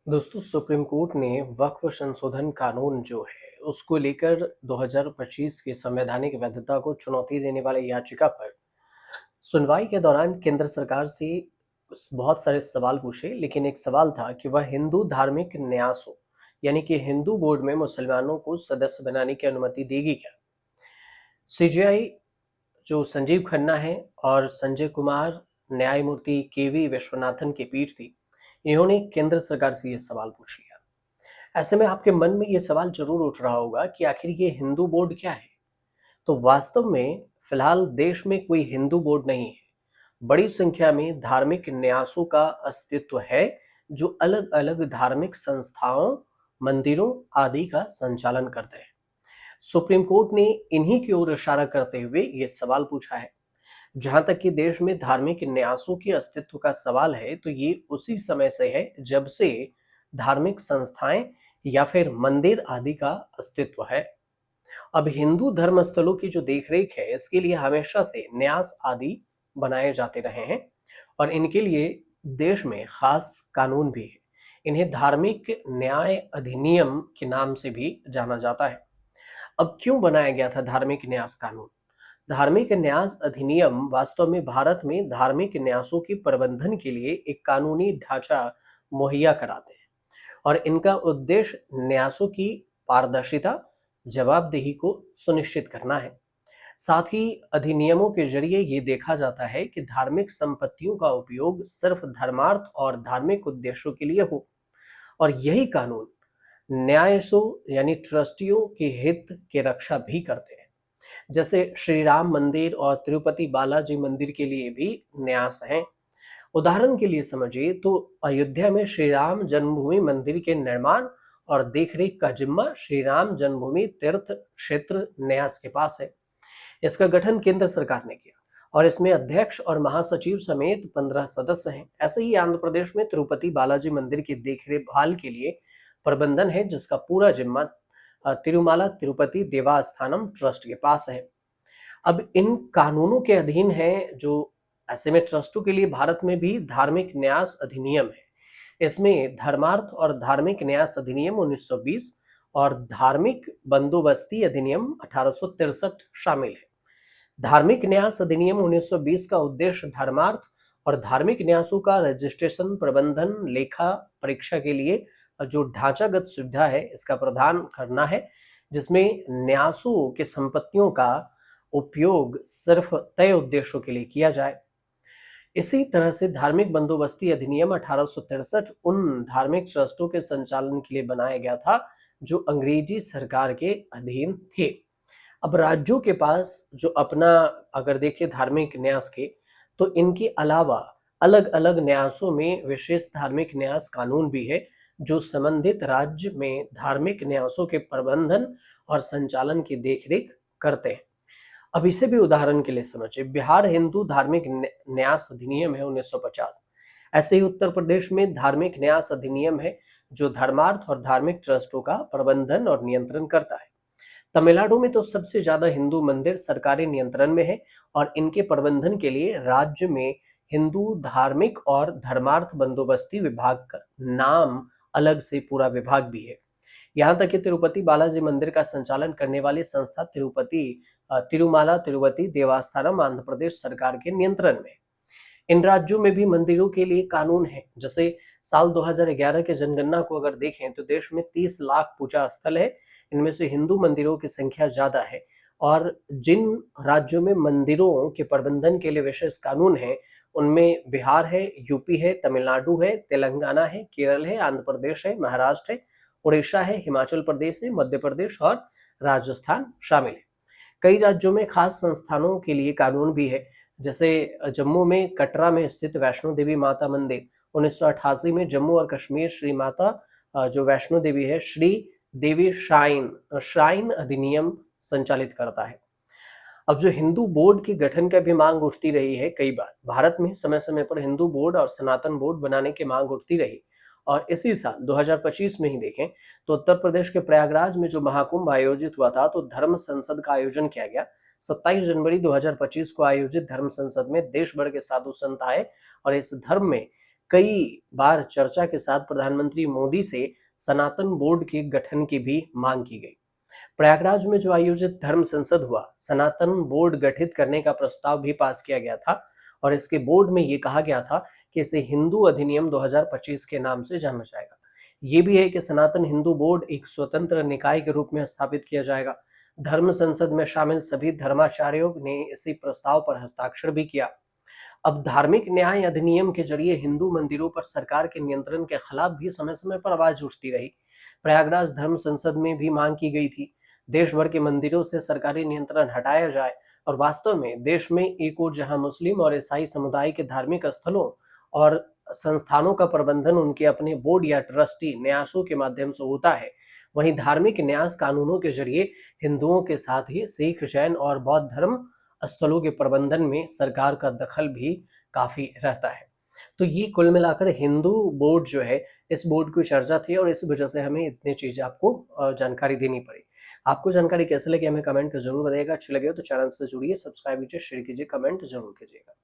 दोस्तों, supreme court ने वक्फ संशोधन कानून जो है उसको लेकर 2025 की संवैधानिक वैधता को चुनौती देने वाले याचिका पर सुनवाई के दौरान केंद्र सरकार से बहुत सारे सवाल पूछे। लेकिन एक सवाल था कि वह हिंदू धार्मिक न्यासों यानी कि हिंदू बोर्ड में मुसलमानों को सदस्य बनाने की अनुमति देगी क्या। सीजीआई जो संजीव खन्ना है और संजय कुमार, न्यायमूर्ति केवी विश्वनाथन की पीठ थी, इन्होंने केंद्र सरकार से ये सवाल पूछ लिया। ऐसे में आपके मन में ये सवाल जरूर उठ रहा होगा कि आखिर ये हिंदू बोर्ड क्या है। तो वास्तव में फिलहाल देश में कोई हिंदू बोर्ड नहीं है। बड़ी संख्या में धार्मिक न्यासों का अस्तित्व है जो अलग अलग धार्मिक संस्थाओं, मंदिरों आदि का संचालन करते हैं। सुप्रीम कोर्ट ने इन्हीं की ओर इशारा करते हुए ये सवाल पूछा है। जहां तक कि देश में धार्मिक न्यासों के अस्तित्व का सवाल है, तो ये उसी समय से है जब से धार्मिक संस्थाएं या फिर मंदिर आदि का अस्तित्व है। अब हिंदू धर्म स्थलों की जो देखरेख है, इसके लिए हमेशा से न्यास आदि बनाए जाते रहे हैं और इनके लिए देश में खास कानून भी है। इन्हें धार्मिक न्याय अधिनियम के नाम से भी जाना जाता है। अब क्यों बनाया गया था धार्मिक न्यास कानून? धार्मिक न्यास अधिनियम वास्तव में भारत में धार्मिक न्यासों के प्रबंधन के लिए एक कानूनी ढांचा मुहैया कराते हैं और इनका उद्देश्य न्यासों की पारदर्शिता, जवाबदेही को सुनिश्चित करना है। साथ ही अधिनियमों के जरिए ये देखा जाता है कि धार्मिक संपत्तियों का उपयोग सिर्फ धर्मार्थ और धार्मिक उद्देश्यों के लिए हो। और यही कानून न्यासों यानी ट्रस्टियों के हित की रक्षा भी करते हैं। जैसे श्री राम मंदिर और तिरुपति बालाजी मंदिर के लिए भी न्यास हैं। उदाहरण के लिए समझिए तो अयोध्या में श्री राम जन्मभूमि मंदिर के निर्माण और देखरेख का जिम्मा श्री राम जन्मभूमि तीर्थ क्षेत्र न्यास के पास है। इसका गठन केंद्र सरकार ने किया और इसमें अध्यक्ष और महासचिव समेत 15 सदस्य हैं। ऐसे ही आंध्र प्रदेश में तिरुपति बालाजी मंदिर की देखरेख के लिए प्रबंधन है, जिसका पूरा जिम्मा तिरुमाला तिरुपति देवस्थानम ट्रस्ट के पास है। अब इन कानूनों के अधीन है जो ऐसे में ट्रस्टों के लिए भारत में भी धार्मिक न्यास अधिनियम है। इसमें धर्मार्थ और धार्मिक न्यास अधिनियम 1920 और धार्मिक बंदोबस्ती अधिनियम 1863 शामिल है। धार्मिक न्यास अधिनियम 1920 का उद्देश्य धर्मार्थ और धार्मिक न्यासों का रजिस्ट्रेशन, प्रबंधन, लेखा परीक्षा के लिए जो ढांचागत सुविधा है इसका प्रदान करना है, जिसमें न्यासों के संपत्तियों का उपयोग सिर्फ तय उद्देश्यों के लिए किया जाए। इसी तरह से धार्मिक बंदोबस्ती अधिनियम 1863 उन धार्मिक ट्रस्टों के संचालन के लिए बनाया गया था जो अंग्रेजी सरकार के अधीन थे। अब राज्यों के पास जो अपना अगर देखें धार्मिक न्यास के, तो इनके अलावा अलग अलग न्यासों में विशेष धार्मिक न्यास कानून भी है जो संबंधित राज्य में धार्मिक न्यासों के प्रबंधन और संचालन की देखरेख करते हैं। अब इसे भी उदाहरण के लिए समझिए, बिहार हिंदू धार्मिक न्यास अधिनियम है 1950। ऐसे ही उत्तर प्रदेश में धार्मिक न्यास अधिनियम है जो धर्मार्थ और धार्मिक ट्रस्टों का प्रबंधन और नियंत्रण करता है। तमिलनाडु में तो सबसे ज्यादा हिंदू मंदिर सरकारी नियंत्रण में है और इनके प्रबंधन के लिए राज्य में हिंदू धार्मिक और धर्मार्थ बंदोबस्ती विभाग का नाम अलग से पूरा विभाग भी है। यहाँ तक कि तिरुपति बालाजी मंदिर का संचालन करने वाली संस्था तिरुमाला तिरुपति देवस्थानम आंध्र प्रदेश सरकार के नियंत्रण में। इन राज्यों में भी मंदिरों के लिए कानून है। जैसे साल 2011 के जनगणना को अगर देखें तो देश में 30 लाख पूजा स्थल है। इनमें से हिंदू मंदिरों की संख्या ज्यादा है और जिन राज्यों में मंदिरों के प्रबंधन के लिए विशेष कानून है उनमें बिहार है, यूपी है, तमिलनाडु है, तेलंगाना है, केरल है, आंध्र प्रदेश है, महाराष्ट्र है, उड़ीसा है, हिमाचल प्रदेश है, मध्य प्रदेश और राजस्थान शामिल है। कई राज्यों में खास संस्थानों के लिए कानून भी है। जैसे जम्मू में कटरा में स्थित वैष्णो देवी माता मंदिर 1988 में जम्मू और कश्मीर श्री माता जो वैष्णो देवी है श्री देवी श्राइन अधिनियम संचालित करता है। अब जो हिंदू बोर्ड के गठन का भी मांग उठती रही है, कई बार भारत में समय समय पर हिंदू बोर्ड और सनातन बोर्ड बनाने की मांग उठती रही और इसी साल 2025 में ही देखें तो उत्तर प्रदेश के प्रयागराज में जो महाकुंभ आयोजित हुआ था, तो धर्म संसद का आयोजन किया गया। 27 जनवरी 2025 को आयोजित धर्म संसद में देश भर के साधु संत आए और इस धर्म में कई बार चर्चा के साथ प्रधानमंत्री मोदी से सनातन बोर्ड के गठन की भी मांग की गई। प्रयागराज में जो आयोजित धर्म संसद हुआ, सनातन बोर्ड गठित करने का प्रस्ताव भी पास किया गया था और इसके बोर्ड में ये कहा गया था कि इसे हिंदू अधिनियम 2025 के नाम से जाना जाएगा। ये भी है कि सनातन हिंदू बोर्ड एक स्वतंत्र निकाय के रूप में स्थापित किया जाएगा। धर्म संसद में शामिल सभी धर्माचार्यों ने इसी प्रस्ताव पर हस्ताक्षर भी किया। अब धार्मिक न्याय अधिनियम के जरिए हिंदू मंदिरों पर सरकार के नियंत्रण के खिलाफ भी समय समय पर आवाज उठती रही। प्रयागराज धर्म संसद में भी मांग की गई थी, देश भर के मंदिरों से सरकारी नियंत्रण हटाया जाए और वास्तव में देश में एक ओर जहां मुस्लिम और ईसाई समुदाय के धार्मिक स्थलों और संस्थानों का प्रबंधन उनके अपने बोर्ड या ट्रस्टी न्यासों के माध्यम से होता है, वहीं धार्मिक न्यास कानूनों के जरिए हिंदुओं के साथ ही सिख, जैन और बौद्ध धर्म स्थलों के प्रबंधन में सरकार का दखल भी काफी रहता है। तो ये कुल मिलाकर हिंदू बोर्ड जो है, इस बोर्ड की चर्चा थी और इस वजह से हमें इतनी चीजें आपको जानकारी देनी पड़ी। आपको जानकारी कैसे लगी हमें कमेंट कर जरूर बताइएगा। अच्छी लगे हो तो चैनल से जुड़िए, सब्सक्राइब कीजिए, शेयर कीजिए, कमेंट जरूर कीजिएगा।